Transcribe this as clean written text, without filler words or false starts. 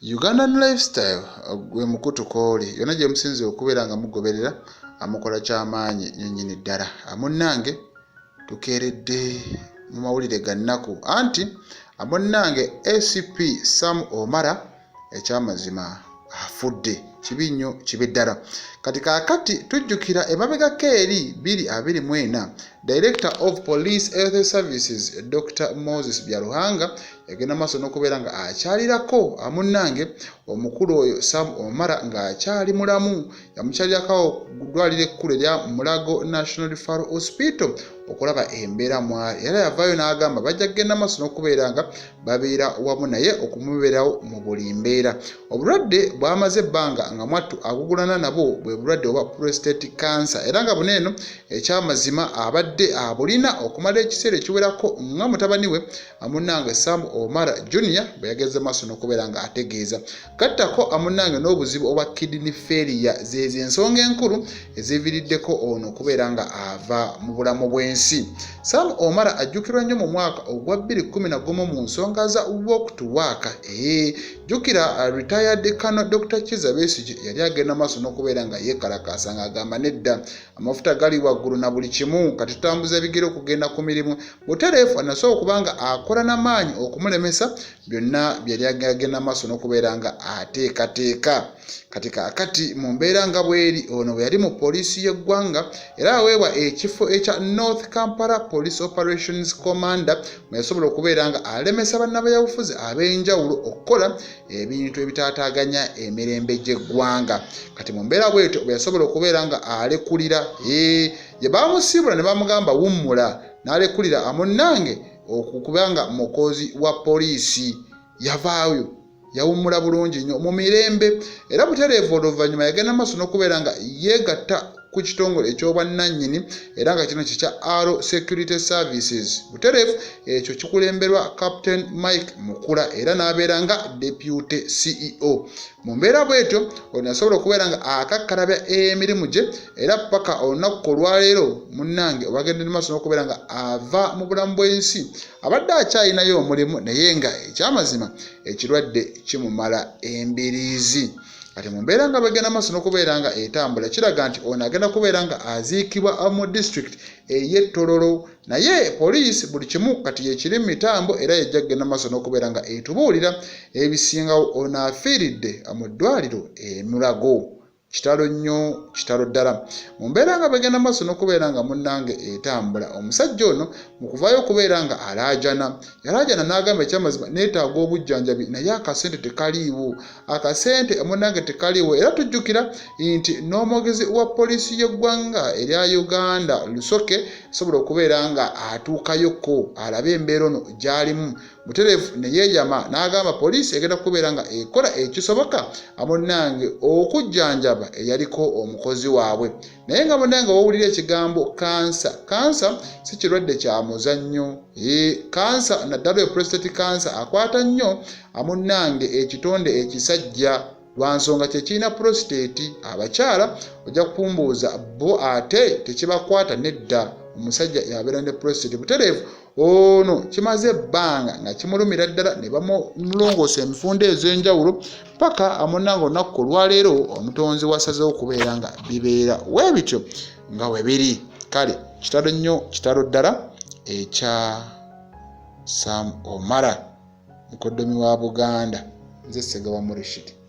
Ugandan Lifestyle gwe mukutukooli yonna gye musinzira okubeera nga mugoberera amukola ky'amaanyi nnyinnyini ddala. Munnange tukeeredde mu mawulire ga nnaku anti munnange ACP Sam Omara ekyamazima afudde kibi nnyo kibi ddala. Kati kaakati tujjukira emabegako eri 2024 Director of Police Health Services Dr. Moses Byaruhanga yagenda maaso n'okubeera nga akyalirako munnange omukulu oyo Sam Omara ng'akyali mulamu, yamukyalirako ddwaliro ekkulu erya Mulago National Referral Hospital okulaba embeera mwali. Era yavaayo n'agamba bajja kugenda maaso n'okubeera nga babeera wamu naye okumubeerawo mu buli mbeera. Obulwadde bwamaze ebbanga nga mwattu agugulana nabwo bwe bulwadde oba prostate cancer, era nga buneeno ekyamazima abadde abulina okumala ekiseera ekiwerako nga mutabani we munnange Sam Omara Junior bwe yageze maaso n'okubeera nga ategeeza. Gattako munnange n'obuzibu obwa kidney failure zezo ensonga enkulu eziviiriddeko ono okubeera nga ava mu bulamu bw'ensi. Sam Omara ajjukirwa nnyo mu mwaka ogwa 2011 mu nsonga za walk to work. Jjukira retired Colonel Dr. Kizza Besigye yali agenda maaso n'okubeera nga yeekalakaasa ng'agamba nedda amafuta gali waggulu na buli kimu, kati tutambuza ebigere okugenda ku mirimu. Butereefu anasobola okuba nga akola n'amaanyi okumulemesa byonna byali agenda maaso n'okubeera nga ateekateeka. Kati kaakati mu mbeera nga bw'eri ono bwe yali mu poliisi y'eggwanga era aweebwa ekifo ekya North Kampala Police Operations Commander mwe yasobola okubeera nga alemesa bannabyabufuzi ab'enjawulo okukola ebintu ebitaataaganya emirembe gy'eggwanga. Kati mu mbeera bw'etyo bwe yasobola okubeera nga alekulira ye baamusiibula ne bamugamba wummula n'alekulira munnange okuba nga mukozi wa poliisi yavaayo yawummula bulungi nnyo mu mirembe. Era butereevu oluvannyuma yagenda maaso n'okubeera nga yeegatta ku kitongole eky'obwannannyini era nga kino kikya Aro Security Services. Butereevu ekyo kikulemberwa Captain Mike Mukula era n'abeera nga Deputy CEO. Mu mbeera bw'etyo ono yasobola okubeera nga akakkalabya emirimu gye era paka olunaku olwaleero munnange obagenda maaso n'okubeera nga ava mu bulamu bw'ensi. Abadde akyalinayo omulimu naye nga ekyamazima ekirwadde kimumala embiriizi. Kati mu mbeera nga bagenda maaso n'okubeera nga etambula kiraga nti ono agenda kubeera nga aziikibwa mu district ey'e Tororo, naye poliisi buli kimu kati yekiri mu mitambo era yajja kugenda maaso n'okubeera nga etubuulira ebisingawo. Ono afiiridde mu ddwaliro Mulago. Kitalo nnyo, kitalo ddala. Mu mbeera nga bagenda maaso n'okubeera nga munnange etambula, omusajja ono mu kuvaayo okubeera nga alaajana n'agamba ekyamazima neetaaga obujjanjabi naye akasente tekaliiwo. Akasente munnange tekaliiwo era tujjukira nti n'omwogezi wa poliisi y'eggwanga erya Uganda Lusoke asobola okubeera nga atuukayoko alabe embeera ono gy'alimu. Butereevu ne yeeyama n'agamba poliisi egenda kubeera nga ekola ekisoboka munnange okujjanjaba eyaliko omukozi waabwe. Naye nga munnange wawulira ekigambo kansa si kirwadde kya muzannyo. Kansa naddala eyo prostate cancer akwata nnyo munnange ekitonde ekisajja lwa nsonga kyekirina prostate. Abakyala ojja kumbuuza bo ate tekibakwata nedda, omusajja yabeera ne prostate. Butereevu ono kimaze ebbanga nga kimulumira ddala ne bamulongoosa emifundo ez'enjawulo paka munnange olunaku olwaleero omutonzi wasazeewo okubeera nga bibeera weebityo nga we biri. Kale kitalo nnyo, kitalo ddala ekya Sam Omara mukoddomi wa Buganda. Nze Ssegawa Murishid.